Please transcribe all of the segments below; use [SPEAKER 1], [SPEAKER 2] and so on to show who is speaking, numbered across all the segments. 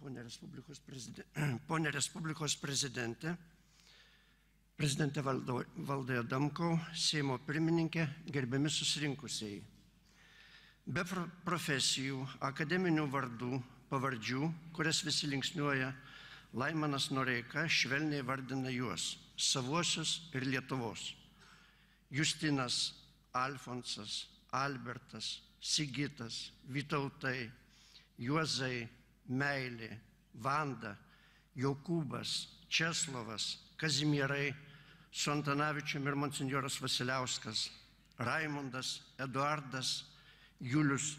[SPEAKER 1] Pone Respublikos prezidente, prezidente Valdai Adamkau, Seimo pirmininkė, gerbiami susirinkusieji. Be profesijų, akademinių vardų, pavardžių, kurias visi linksniuoja, Laimonas Noreika švelniai vardina juos, savuosius ir Lietuvos. Justinas, Alfonsas, Albertas, Sigitas, Vytautai, Juozai, Meilė, Vanda, Jokūbas, Česlovas, Kazimierai, su Antanavičiumi ir monsinjoras Vasiliauskas, Raimundas, Eduardas, Julius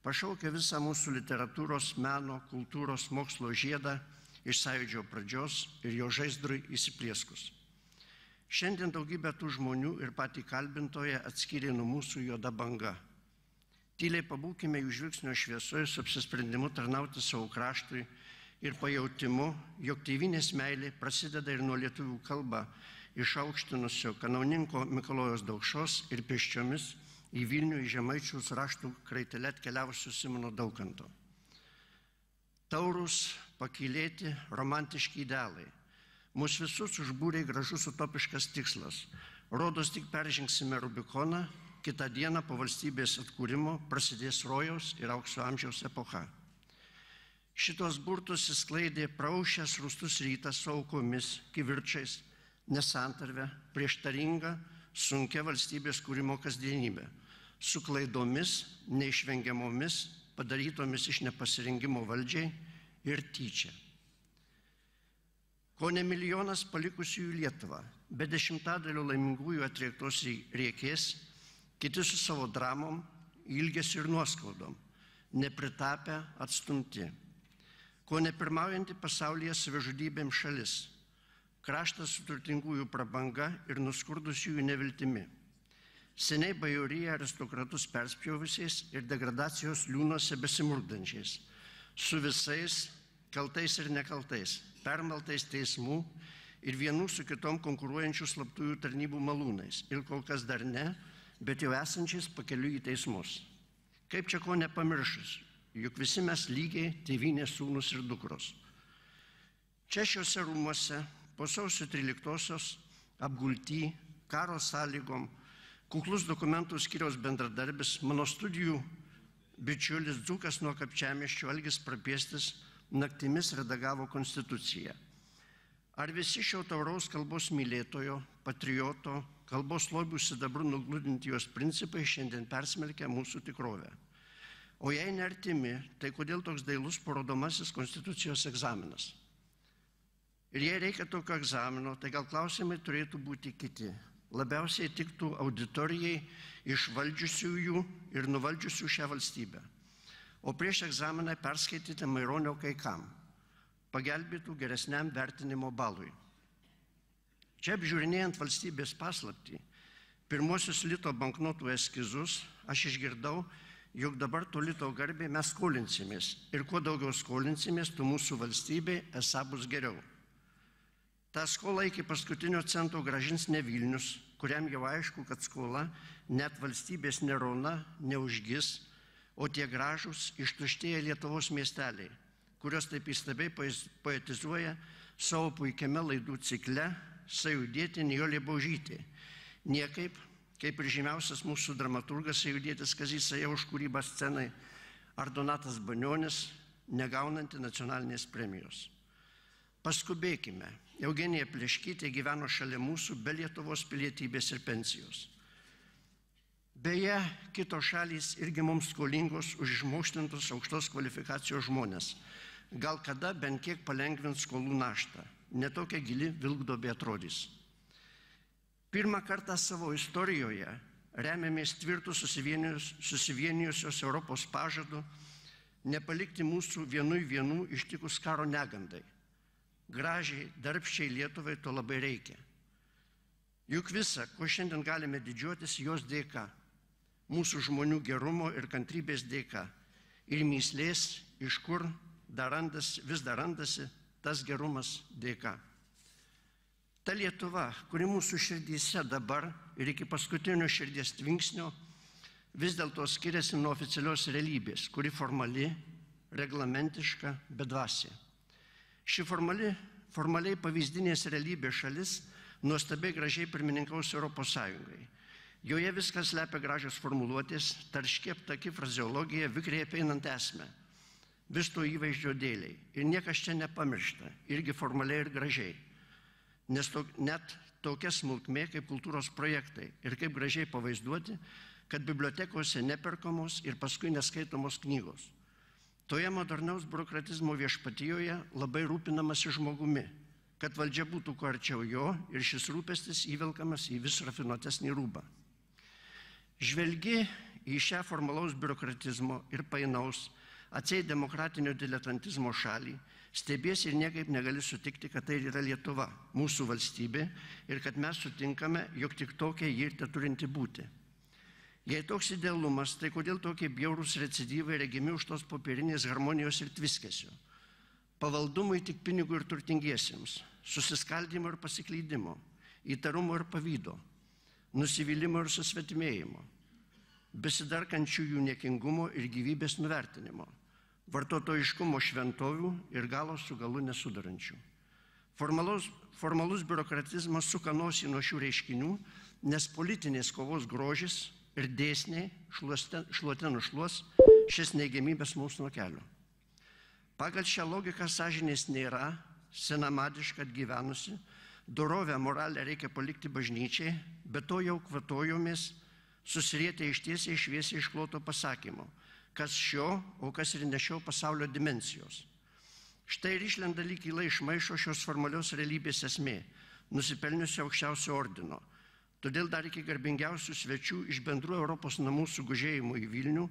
[SPEAKER 1] pašaukė visą mūsų literatūros, meno, kultūros, mokslo žiedą iš Sąjūdžio pradžios ir jo žaizdrui įsiplieskus. Šiandien daugybė tų žmonių ir patį kalbintoją atskyrė nuo mūsų juoda banga. Tyliai pabūkime jų žvilgsnio šviesoje su apsisprendimu tarnauti savo kraštui ir pajautimu, jog tėvynės meilė prasideda ir nuo lietuvių kalbą išaukštinusio kanauninko Mikalojos Daukšos ir pėsčiomis į Vilnių į Žemaičius raštų kraitelę atkeliavusio Simono Daukanto. Taurūs, pakylėti, romantiški idealai. Mūsų visus užbūrė gražus utopiškas tikslas. Rodos tik peržengsime Rubikoną, kitą dieną po valstybės atkūrimo prasidės rojaus ir aukso amžiaus epocha. Šitos burtus įsklaidė praušęs rūstus rytas su aukomis, kivirčiais, nesantarvę, prieštaringą, sunkia valstybės kūrimo kasdienybę, su klaidomis, neišvengiamomis, padarytomis iš nepasirengimo valdžiai ir tyčia. Kone milijonas palikusiųjų Lietuvą, be dešimtadalio laimingųjų atriektos riekės, kiti su savo dramom, ilgesiu ir nuoskaudom, nepritapę, atstumti. Kone pirmaujanti pasaulyje savižudybėm šalis, kraštas su turtingųjų prabanga ir nuskurdusiųjų neviltimi. Seniai bajorija aristokratus perspjovusiais ir degradacijos liūnuose besimurkdančiais, su visais kaltais ir nekaltais, permaltais teismų ir vienų su kitom konkuruojančių slaptųjų tarnybų malūnais ir kol kas dar ne, bet jau esančiais pakeliui į teismus. Kaip čia ko nepamiršus, juk visi mes lygiai tėvynės sūnus ir dukros. Čia šiuose rūmuose po sausio 13-osios apgulty, karo sąlygom, kuklus dokumentų skyriaus bendradarbis, mano studijų bičiulis dzūkas nuo Kapčiamiesčio Algis Prapiestis naktimis redagavo Konstituciją. Ar visi šio tauraus kalbos mylėtojo, patrioto, kalbos lobių sidabrų nugludinti jos principai šiandien persmelkia mūsų tikrovę? O jei neartimi, tai kodėl toks dailus parodomasis Konstitucijos egzaminas? Ir jei reikia tokio egzamino, tai gal klausimai turėtų būti kiti. Labiausiai tiktų auditorijai išvaldžiusiųjų ir nuvaldžiusių šią valstybę. O prieš egzaminą perskaityti Maironio Kai kam, pagelbėtų geresniam vertinimo balui. Čia apžiūrinėjant valstybės paslaptį, pirmosius lito banknotų eskizus, aš išgirdau, jog dabar to lito garbė mes skolinsimės ir kuo daugiau skolinsimės, tuo mūsų valstybė esą bus geriau. Ta skola iki paskutinio cento gražins ne Vilnius, kuriam jau aišku, kad skola net valstybės nerona, neužgis, o tie gražus ištuštėję Lietuvos miesteliai, kurios taip įstabiai poetizuoja savo puikiame laidų cikle Sąjūdietė Nijolė Baužytė. Niekaip, kaip ir žymiausias mūsų dramaturgas sąjūdietis Kazys Saja už kūrybą scenai, ar Donatas Banionis, negaunanti nacionalinės premijos. Paskubėkime, Eugenija Pleškytė gyveno šalia mūsų be Lietuvos pilietybės ir pensijos. Beje, kitos šalys irgi mums skolingos už išmokštintus aukštos kvalifikacijos žmonės. Gal kada bent kiek palengvins skolų naštą. Netokia gili vilkduobė atrodys. Pirmą kartą savo istorijoje remiamės tvirtų susivienijusios Europos pažadu nepalikti mūsų vienų ištikus karo negandai. Gražiai, darbščiai Lietuvai to labai reikia. Juk visa, ko šiandien galime didžiuotis, jos dėka, mūsų žmonių gerumo ir kantrybės dėka ir myslės, iš kur vis dar randasi tas gerumas dėka. Ta Lietuva, kuri mūsų širdyse dabar ir iki paskutinio širdies tvinksnio vis dėlto skiriasi nuo oficialios realybės, kuri formali, reglamentiška, bedvasė. Ši formaliai pavyzdinės realybės šalis nuostabiai gražiai pirmininkaus Europos Sąjungai. Joje viskas slepia gražios formuluotės, tarški aptaki frazeologija, vikriai apeinant esmę. Vis to įvaizdžio dėliai. Ir niekas čia nepamiršta, irgi formaliai ir gražiai. Nes net tokia smulkmė kaip kultūros projektai ir kaip gražiai pavaizduoti, kad bibliotekose neperkamos ir paskui neskaitomos knygos. Toje modernaus biurokratizmo viešpatijoje labai rūpinamasi žmogumi, kad valdžia būtų kuo arčiau jo ir šis rūpestis įvelkamas į vis rafinuotesnį rūbą. Žvelgi į šią formalaus biurokratizmo ir painaus, atseit demokratinio diletantizmo šalį, stebės ir niekaip negali sutikti, kad tai yra Lietuva, mūsų valstybė, ir kad mes sutinkame, jog tik tokia ji ir teturinti būti. Jei toks idealumas, tai kodėl tokie bjaurūs recidyvai regimi už tos popierinės harmonijos ir tviskesio? Pavaldumui tik pinigų ir turtingiesiems, susiskaldimo ir pasiklydimo, įtarumo ir pavydo, nusivylimo ir susvetimėjimo, besidarkančiųjų niekingumo ir gyvybės nuvertinimo, vartotojiškumo šventovių ir galo su galu nesudarančių. Formalus biurokratizmas suka nosį nuo šių reiškinių, nes politinės kovos grožis ir dėsniai šluote nušluos šias neigiamybės mums nuo kelio. Pagal šią logiką sąžinės nėra, senamadiška atgyvenusi, dorovę moralę reikia palikti bažnyčiai, bet to jau kvatojomės susirietę iš tiesiai šviesiai iškloto pasakymo, kas šio, o kas ir ne šio pasaulio dimensijos. Štai ir išlenda lyg yla iš maišo šios formalios realybės esmė, nusipelniusio aukščiausio ordino. Todėl dar iki garbingiausių svečių iš bendrų Europos namų sugužėjimų į Vilnių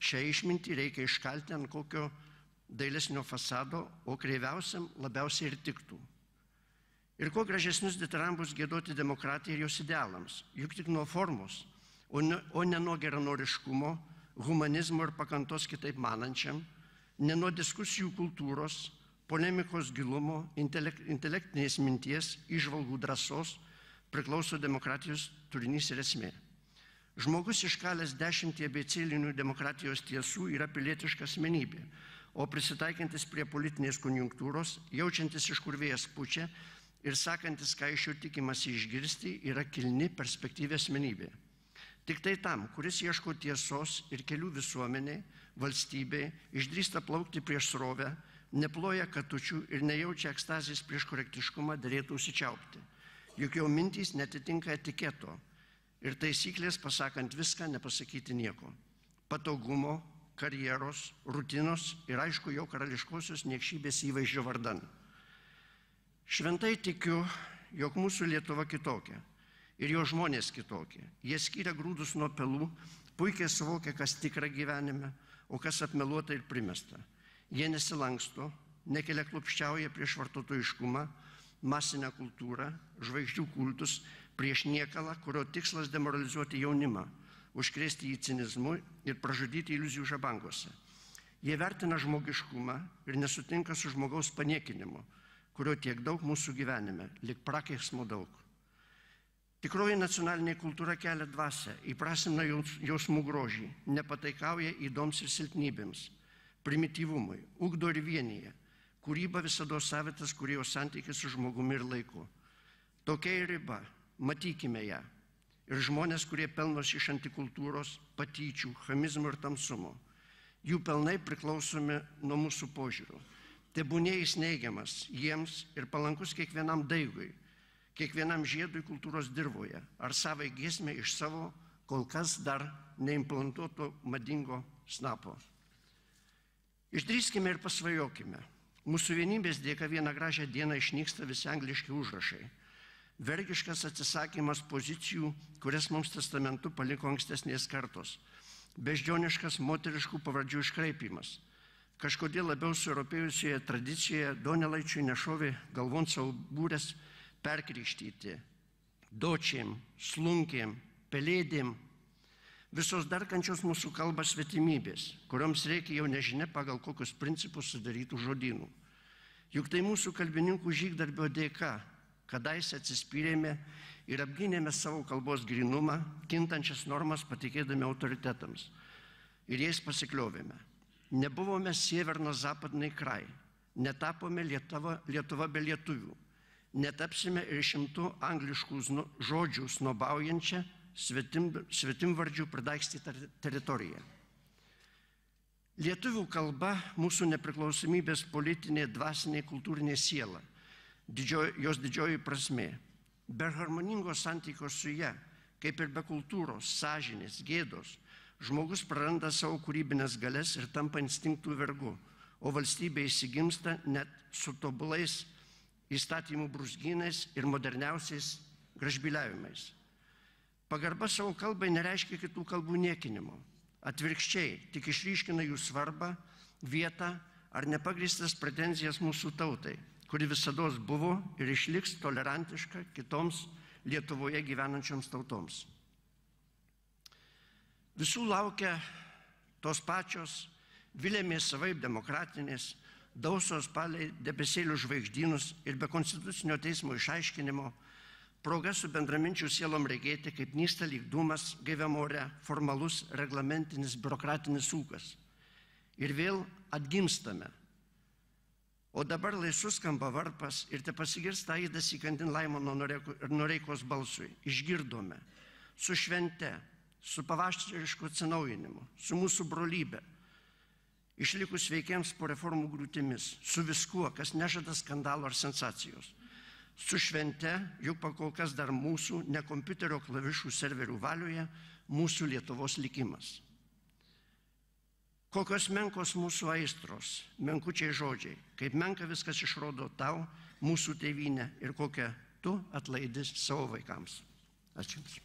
[SPEAKER 1] šią išmintį reikia iškalti ant kokio dailesnio fasado, o kreiviausiam labiausiai ir tiktų. Ir kuo gražesnius ditirambus giedoti demokratijai ir jos idealams, juk tik nuo formos, o ne nuo geranoriškumo, humanizmo ir pakantos kitaip manančiam, ne nuo diskusijų kultūros, polemikos gilumo, intelektinės minties, įžvalgų drąsos priklauso demokratijos turinys ir esmė. Žmogus iškalęs 10 abėcėlinių demokratijos tiesų yra pilietiška asmenybė, o prisitaikantis prie politinės konjunktūros, jaučiantis iš kur vėjas pučia ir sakantis, ką iš jo tikimasi išgirsti, yra kilni perspektyvi asmenybė. Tik tai tam, kuris ieško tiesos ir kelių visuomeniai, valstybei, išdrįsta plaukti prieš srovę, neploja katučių ir nejaučia ekstazės prieš korektiškumą, derėtų užsičiaupti. Juk jo mintys netitinka etiketo ir taisyklės pasakant viską, nepasakyti nieko. Patogumo, karjeros, rutinos ir aišku jo karališkosios niekšybės įvaizdžio vardan. Šventai tikiu, jog mūsų Lietuva kitokia. Ir jo žmonės kitokie. Jie skiria grūdus nuo pelų, puikiai suvokia, kas tikra gyvenime, o kas apmeluota ir primesta. Jie nesilanksto, nekelia klupščiauja prieš vartotojiškumą, masinę kultūrą, žvaigždžių kultus, prieš niekalą, kurio tikslas demoralizuoti jaunimą, užkrėsti jį cinizmu ir pražudyti iliuzijų žabangose. Jie vertina žmogiškumą ir nesutinka su žmogaus paniekinimu, kurio tiek daug mūsų gyvenime, lyg prakeiksmo daug. Tikroji nacionalinė kultūra kelia dvasią, įprasmina jausmų grožį, nepataikauja įdoms ir silpnybėms, primityvumui, ugdo ir vienyje, kūryba visada savitas kūrėjo santykis su žmogumi ir laiku. Tokia ir riba, matykime ją. Ir žmonės, kurie pelnosi iš antikultūros, patyčių, chamizmo ir tamsumo. Jų pelnai priklausomi nuo mūsų požiūrių. Tebūnie jis neigiamas jiems ir palankus kiekvienam daigui, kiekvienam žiedui kultūros dirvoje, ar savai giesmė iš savo kol kas dar neimplantuoto madingo snapo. Išdrįskime ir pasvajokime. Mūsų vienybės dėka vieną gražią dieną išnyksta visi angliški užrašai. Vergiškas atsisakymas pozicijų, kurias mums testamentu paliko ankstesnės kartos. Beždžioniškas moteriškų pavardžių iškraipimas. Kažkodėl labiau sueuropėjusioje tradicijoje Donelaičiui nešovė galvon savo būrės perkrikštyti dočiam, slunkėm, pelėdėm, visos darkančios mūsų kalbą svetimybės, kurioms reikia jau nežinia pagal kokius principus sudarytų žodynų. Juk tai mūsų kalbininkų žygdarbio dėka, kadaise atsispyrėme ir apgynėme savo kalbos grynumą, kintančias normas patikėdami autoritetams ir jais pasikliovėme. Nebuvome sieverno-zapadnai kraj, netapome Lietuva be lietuvių, netapsime ir 100 angliškų žodžių snobaujančią svetimvardžių pridaikstytą teritoriją. Lietuvių kalba mūsų nepriklausomybės politinė, dvasinė, kultūrinė siela, jos didžioji prasmė. Be harmoningos santykio su ja, kaip ir be kultūros, sąžinės, gėdos, žmogus praranda savo kūrybinės galias ir tampa instinktų vergu, o valstybė įsigimsta net su tobulais įstatymų brūzgynais ir moderniausiais gražbyliavimais. Pagarba savo kalbai nereiškia kitų kalbų niekinimo. Atvirkščiai, tik išryškina jų svarbą, vietą ar nepagrįstas pretenzijas mūsų tautai, kuri visados buvo ir išliks tolerantiška kitoms Lietuvoje gyvenančioms tautoms. Visų laukia tos pačios, vilėmės savaip demokratinės, dausos palei debesėlių žvaigždynus ir be konstitucinio teismo išaiškinimo, proga su bendraminčių sielom regėti, kaip nysta lyg dūmas gaiviam ore formalus, reglamentinis, biurokratinis ūkas. Ir vėl atgimstame. O dabar laisvus skamba varpas ir te pasigirsta aidas įkandin Laimono Noreikos balsui. Išgirdome su švente, su pavasarišku atsinaujinimu, su mūsų brolybė, išlikus veikiems po reformų griūtimis, su viskuo, kas nežada skandalo ar sensacijos. Su švente, juk pakol kas dar mūsų, ne kompiuterio klavišų serverių valioje, mūsų Lietuvos likimas. Kokios menkos mūsų aistros, menkučiai žodžiai, kaip menka viskas išrodo tau, mūsų tėvynę ir kokią tu atlaidi savo vaikams. Ačiū Jums.